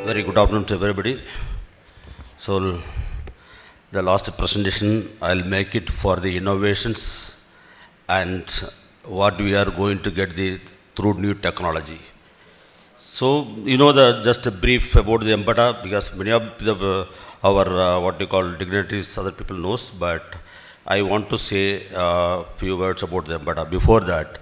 Very good afternoon to everybody. So, the last presentation, I'll make it for the innovations and what we are going to get through new technology. So, just a brief about the MPEDA, because many of our what you call dignitaries, other people knows, but I want to say a few words about the MPEDA. Before that,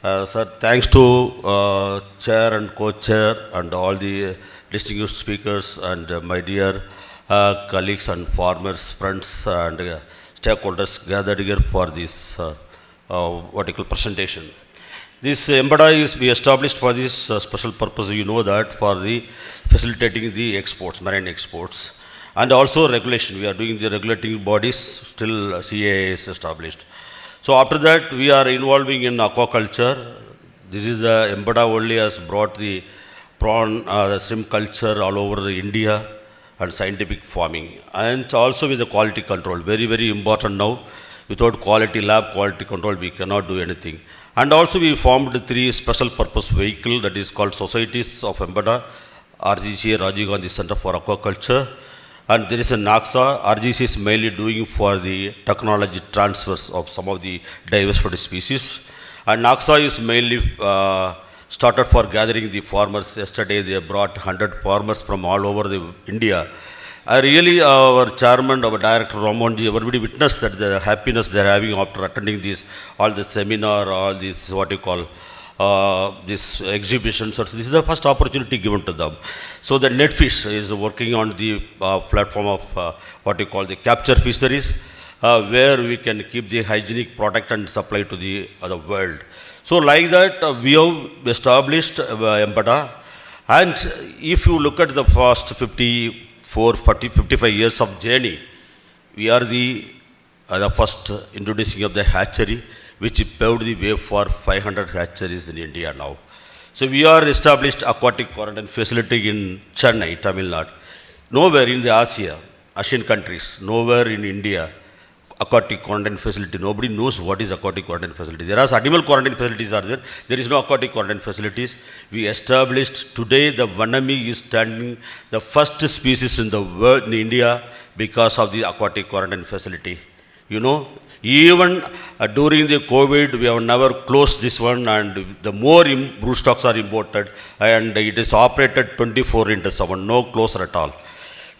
sir, thanks to chair and co-chair and all the distinguished speakers and my dear colleagues and farmers, friends and stakeholders gathered here for this presentation. This MPEDA is we established for this special purpose, that for the facilitating the exports, marine exports, and also regulation. We are doing the regulating bodies, still CA is established. So after that, we are involving in aquaculture. This is the MPEDA only has brought the prawn, shrimp culture all over India and scientific farming. And also with the quality control, very, very important now. Without quality lab, quality control, we cannot do anything. And also we formed 3 special purpose vehicle that is called Societies of MPEDA, RGCA, Rajiv Gandhi Center for Aquaculture. And there is a NAXA. RGCA is mainly doing for the technology transfers of some of the diversified species. And NAXA is mainly started for gathering the farmers. Yesterday they brought 100 farmers from all over India. Really, our chairman, our director Ramonji, everybody witnessed that the happiness they are having after attending all the seminar, all this this exhibition. So this is the first opportunity given to them. So the Netfish is working on the platform of the capture fisheries, where we can keep the hygienic product and supply to the other world. So like that, we have established MPEDA. And if you look at the first 55 years of journey, we are the first introducing of the hatchery, which paved the way for 500 hatcheries in India now. So we are established aquatic quarantine facility in Chennai, Tamil Nadu. Nowhere in the Asian countries, nowhere in India, aquatic quarantine facility. Nobody knows what is aquatic quarantine facility. There are animal quarantine facilities are there. There is no aquatic quarantine facilities. We established today the Vanami is standing the first species in the world in India because of the aquatic quarantine facility. Even during the COVID, we have never closed this one, and the more broodstocks are imported, and it is operated 24/7, no closure at all.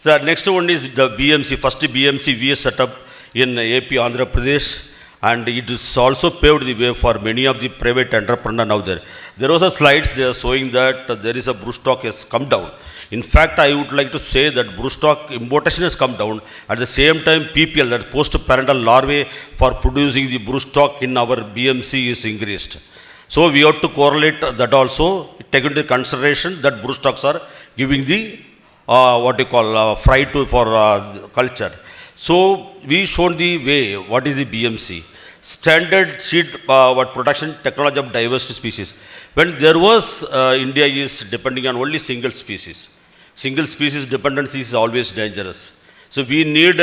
The next one is the BMC, first BMC we set up in AP, Andhra Pradesh, and it is also paved the way for many of the private entrepreneurs now there. There was a slides they are showing that there is a broodstock has come down. In fact, I would like to say that broodstock importation has come down. At the same time, PPL, that post-parental larvae for producing the broodstock in our BMC is increased. So we have to correlate that also, take into consideration that broodstocks are giving the fry for culture. So we shown the way, what is the BMC? Standard seed production technology of diverse species. When there was, India is depending on only single species. Single species dependency is always dangerous. So we need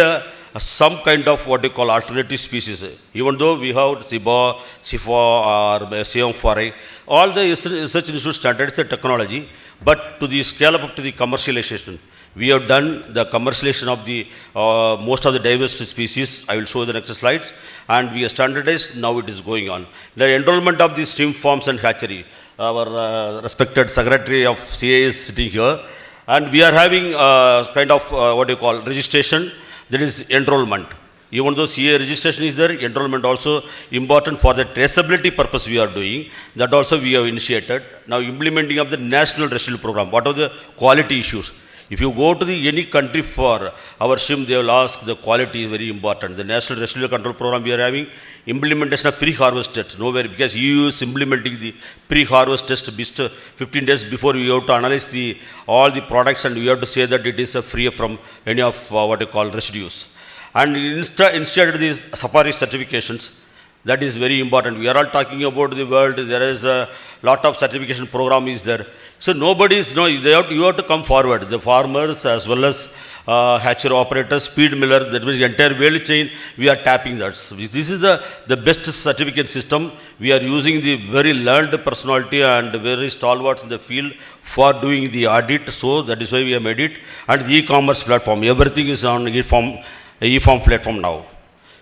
some kind of alternative species. Even though we have SIBA, SIFA or SEM2026, all the research institute standards the technology, but to the scale up to the commercialization. We have done the commercialization of the most of the diverse species. I will show the next slides. And we are standardized, now it is going on. The enrollment of the stream farms and hatchery. Our respected secretary of CA is sitting here. And we are having registration, that is enrollment. Even though CA registration is there, enrollment also important for the traceability purpose we are doing. That also we have initiated. Now implementing of the national residual program. What are the quality issues? If you go to any country for our shrimp, they will ask the quality is very important. The National Residual Control Program we are having, implementation of pre-harvest test, nowhere, because EU is implementing the pre-harvest test 15 days before we have to analyze all the products, and we have to say that it is free from any of residues. And instead of these safari certifications, that is very important. We are all talking about the world, there is a lot of certification program is there. So nobody is, you have to come forward. The farmers as well as hatchery operators, feed miller, that means the entire value chain, we are tapping that. So this is the best certificate system We are using the very learned personality and very stalwarts in the field for doing the audit. So that is why we have made it. And the e-commerce platform, everything is on e-form platform now.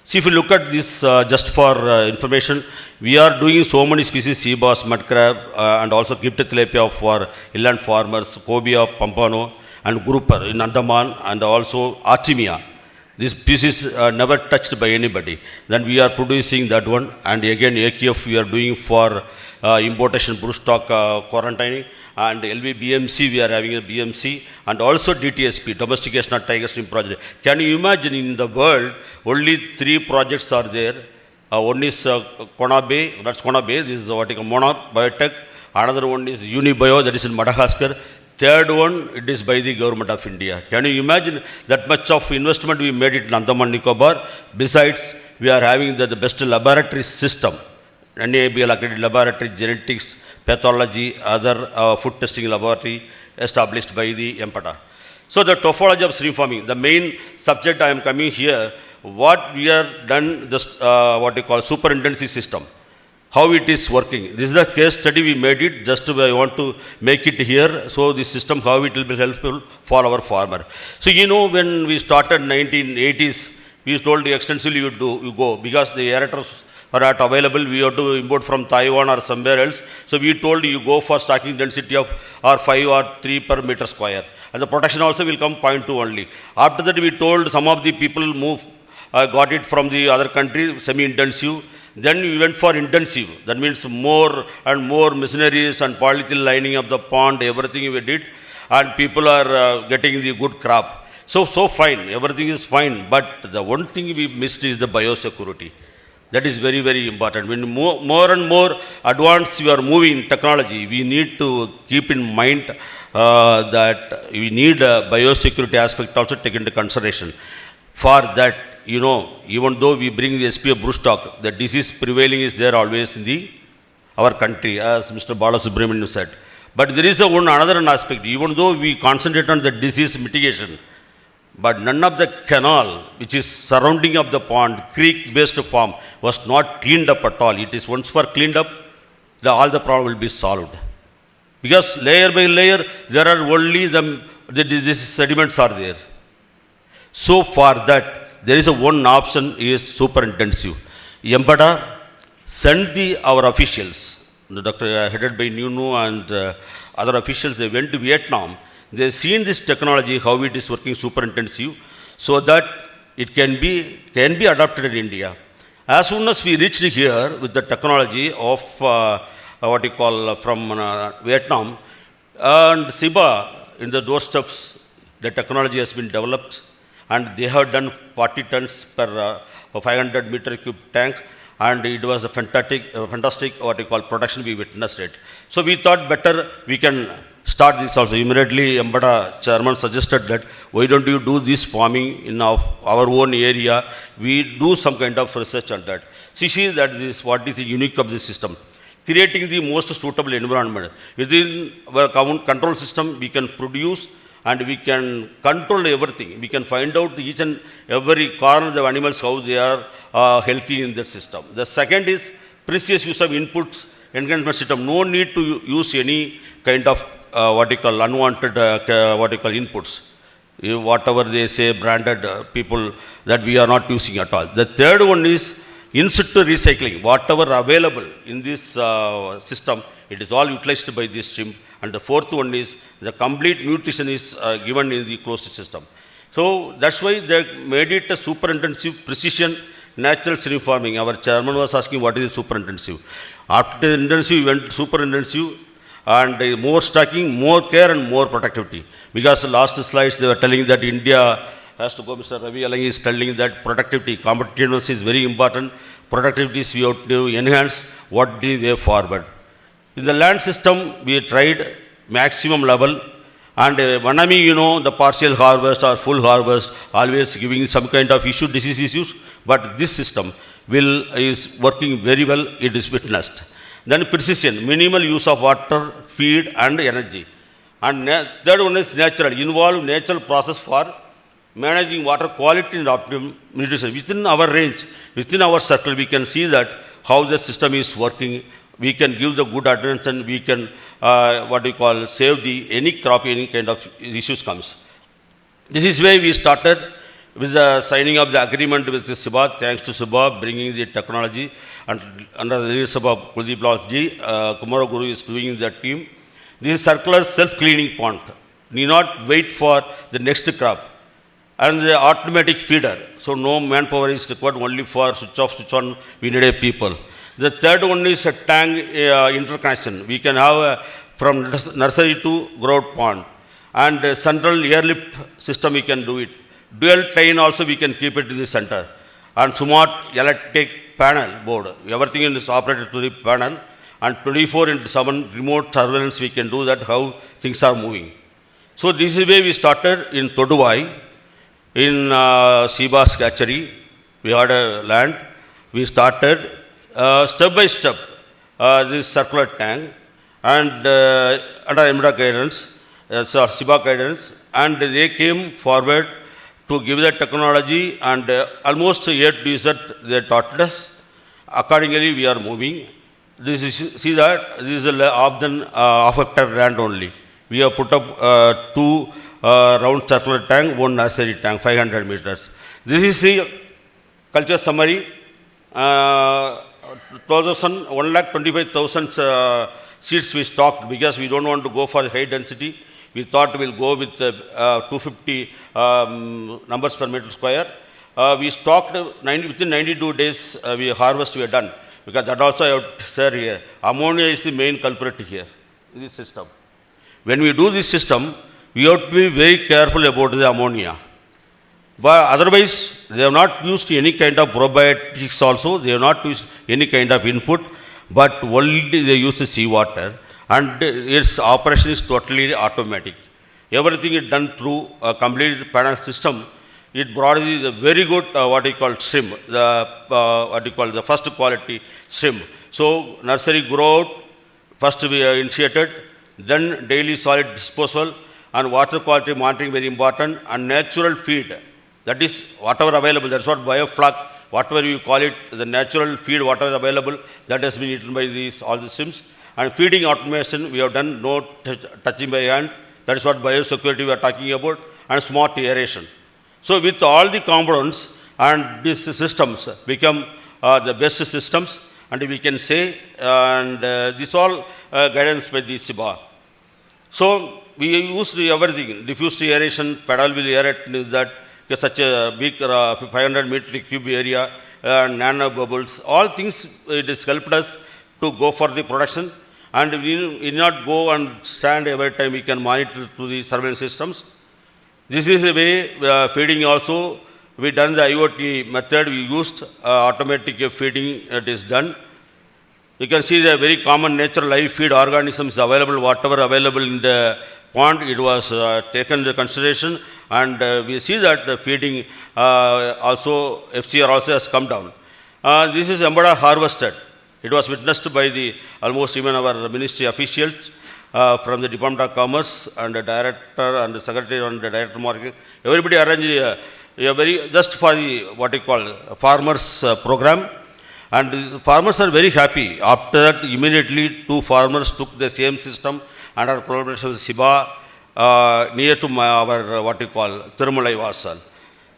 See, if you look at this, just for information, we are doing so many species, sea bass, mud crab, and also gifted tilapia for inland farmers, cobia, pampano, and grouper in Andaman, and also artemia. This species never touched by anybody. Then we are producing that one, and again AKF we are doing for importation broodstock quarantining, and LVBMC we are having a BMC, and also DTSP, Domestication of Tiger Shrimp Project. Can you imagine in the world only 3 projects are there? One is Kona Bay, that's Kona Bay, this is what you call Monarch Biotech. Another one is Unibio, that is in Madagascar. Third one, it is by the government of India. Can you imagine that much of investment we made it in Andaman Nicobar? Besides, we are having the best laboratory system, NABL accredited laboratory, genetics, pathology, other food testing laboratory established by the MPEDA. So the topology of shrimp farming, the main subject I am coming here, what we are done, this what you call super intensive system. How it is working. This is the case study we made it, just I want to make it here. So this system, how it will be helpful for our farmer. So you know, when we started 1980s, we told extensively you go, because the aerators are not available, we have to import from Taiwan or somewhere else. So we told you go for stocking density of or 5 or 3 per meter square. And the protection also will come 0.2 only. After that we told some of the people got it from the other country, semi-intensive. Then we went for intensive. That means more and more machineries and polyethylene lining of the pond, everything we did. And people are getting the good crop. So fine, everything is fine. But the one thing we missed is the biosecurity. That is very, very important. When more and more advanced we are moving technology, we need to keep in mind that we need a biosecurity aspect also taken into consideration. For that, you know, even though we bring the SPF broodstock, the disease prevailing is there always in our country, as Mr. Balasubramanian said. But there is another aspect. Even though we concentrate on the disease mitigation, but none of the canal which is surrounding of the pond, creek-based farm, was not cleaned up at all. It is once for cleaned up, all the problem will be solved. Because layer by layer, there are only the disease sediments are there. So for that, there is one option is super intensive. MPEDA sent our officials, the doctor headed by Nunu and other officials, they went to Vietnam. They seen this technology, how it is working super intensive, so that it can be adopted in India. As soon as we reached here with the technology of what you call from Vietnam, and SIBA in the doorsteps, the technology has been developed. And they have done 40 tons per 500 meter cube tank, and it was a fantastic what you call production we witnessed it. So we thought better we can start this also. Immediately MPEDA chairman suggested that why don't you do this farming in our own area, we do some kind of research on that. See that this what is the unique of this system. Creating the most suitable environment. Within our control system we can produce and we can control everything. We can find out each and every corner of the animals, how they are healthy in that system. The second is precious use of inputs, enhancement system. No need to use any kind of what you call unwanted inputs. Whatever they say, branded people, that we are not using at all. The third one is in situ recycling. Whatever available in this system, it is all utilized by this shrimp. And the fourth one is the complete nutrition is given in the closed system. So that's why they made it a super intensive precision natural shrimp farming. Our chairman was asking what is super intensive. After intensive, we went super intensive and more stocking, more care and more productivity. Because last slides they were telling that India has to go, Mr. Ravi Alangi is telling that productivity, competitiveness is very important. Productivity is we have to enhance what the way forward. In the land system, we tried maximum level, and Vanami, you know, the partial harvest or full harvest, always giving some kind of disease issues, but this system is working very well, it is witnessed. Then precision, minimal use of water, feed and energy. And third one is natural, involve natural process for managing water quality and optimum nutrition. Within our range, within our circle, we can see that how the system is working. We can give the good attention, we can, save the any crop, any kind of issues comes. This is why we started with the signing of the agreement with the SEBA, thanks to SEBA bringing the technology, and under the leadership of Kuldeep Lal ji, Kumara Guru is doing the team. This is circular self-cleaning pond. Need not wait for the next crop. And the automatic feeder, so no manpower is required, only for switch off, switch on, we need a people. The third one is a tank interconnection. We can have from nursery to growth pond. And central airlift system, we can do it. Dual train also we can keep it in the center. And smart electric panel board, everything is operated to the panel. And 24/7 remote surveillance, we can do that, how things are moving. So this is where we started in Toduvai, in Seabass hatchery. We had a land. We started step by step this circular tank, and under MPEDA guidance, SEBA guidance, and they came forward to give the technology, and almost A to Z they taught us. Accordingly, we are moving. This is, see that this is a half hectare land only. We have put up 2 round circular tank, 1 nursery tank, 500 meters. This is the culture summary. 1,25,000 seeds we stocked, because we don't want to go for high density. We thought we'll go with 250 numbers per meter square. We stocked within 92 days, we harvest, we are done. Because that also I have to say here, ammonia is the main culprit here in this system. When we do this system, we have to be very careful about the ammonia. But otherwise, they have not used any kind of probiotics also, they have not used any kind of input, but only they use the seawater, and its operation is totally automatic. Everything is done through a complete panel system. It brought the very good, shrimp, the first quality shrimp. So nursery growth, first we initiated, then daily solid disposal, and water quality monitoring, very important, and natural feed. That is whatever available, that's what bioflux, whatever you call it, the natural feed, whatever available, that has been eaten by all the shrimps. And feeding automation, we have done no touching by hand, that is what biosecurity we are talking about, and smart aeration. So with all the components, and these systems become the best systems, and we can say, and this all guidance by the SEBA. So we used everything, diffused aeration, pedal will aerate that, such a big 500 meter cube area, nano bubbles, all things, it has helped us to go for the production. And we need not go and stand every time, we can monitor through the surveillance systems. This is the way feeding also, we done the IoT method, we used automatic feeding, it is done. You can see the very common natural live feed organisms available, whatever available in the pond, it was taken into consideration, and we see that the feeding also, FCR also has come down. This is MPEDA harvested. It was witnessed by the almost even our ministry officials from the Department of Commerce, and the director and the secretary and the director marketing. Everybody arranged a very, just for the farmers program, and the farmers are very happy. After that, immediately 2 farmers took the same system under collaboration with SEBA near to our Thirumalai Vasal.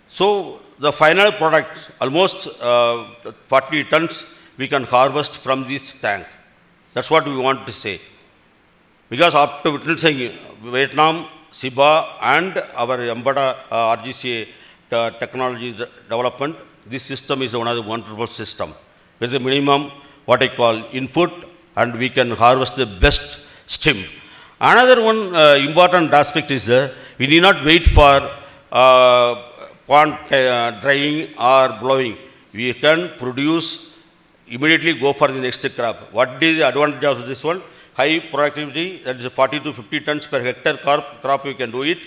So the final product, almost 40 tons we can harvest from this tank. That's what we want to say. Because after witnessing Vietnam, SEBA, and our MPEDA RGCA technology development, this system is one of the wonderful system. With the minimum input, and we can harvest the best shrimp. Another one important aspect is that we need not wait for pond drying or blowing. We can produce, immediately go for the next crop. What is the advantage of this one? High productivity, that is 40 to 50 tons per hectare crop we can do it.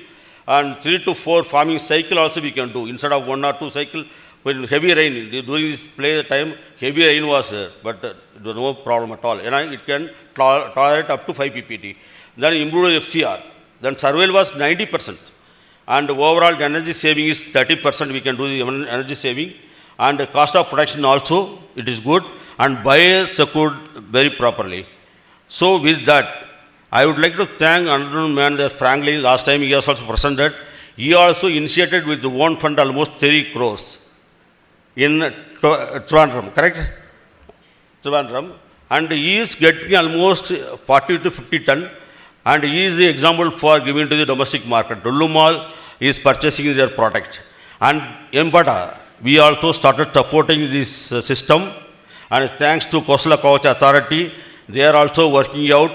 And 3 to 4 farming cycle also we can do. Instead of 1 or 2 cycle, when heavy rain, during this play time, heavy rain was there, but there was no problem at all. It can tolerate up to 5 ppt. Then improved FCR. Then survival was 90%. And overall energy saving is 30%, we can do the energy saving. And the cost of production also, it is good. and buyer secured very properly. So with that, I would like to thank Honorable Man Franklin. Last time he was also presented. He also initiated with the one fund almost 3 crores in Trivandrum, correct? Trivandrum. And he is getting almost 40 to 50 ton. And he is the example for giving to the domestic market. Dullumal is purchasing their product. And MPEDA, we also started supporting this system. And thanks to Coastal Aquaculture Authority, they are also working out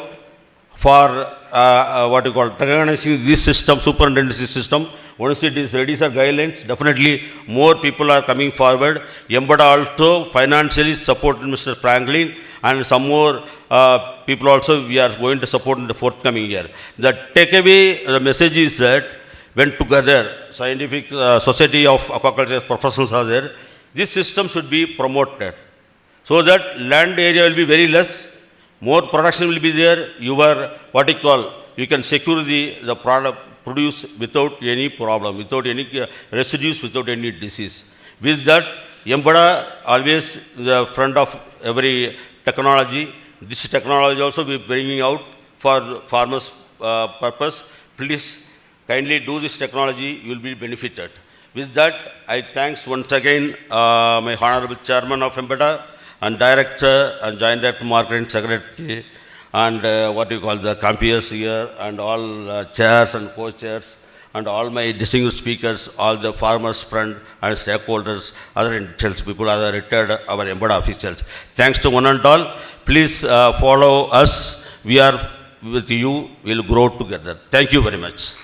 for recognizing this system, superintendency system. Once it is ready, sir, guidelines, definitely more people are coming forward. MPEDA also financially supported Mr. Franklin, and some more people also we are going to support in the forthcoming year. The takeaway, the message is that when together, scientific society of aquaculture professionals are there, this system should be promoted so that land area will be very less, more production will be there. You can secure the product produce without any problem, without any residues, without any disease. With that, MPEDA always the front of every technology. This technology also we bringing out for farmers' purpose. Please kindly do this technology, you will be benefited. With that, I thanks once again my Honorable Chairman of MPEDA and Director and Joint Director Marketing Secretary and the compeers here and all chairs and co-chairs and all my distinguished speakers, all the farmers' friend and stakeholders, other intelligence people, other retired our MPEDA officials. Thanks to one and all. Please follow us. We are with you. We will grow together. Thank you very much.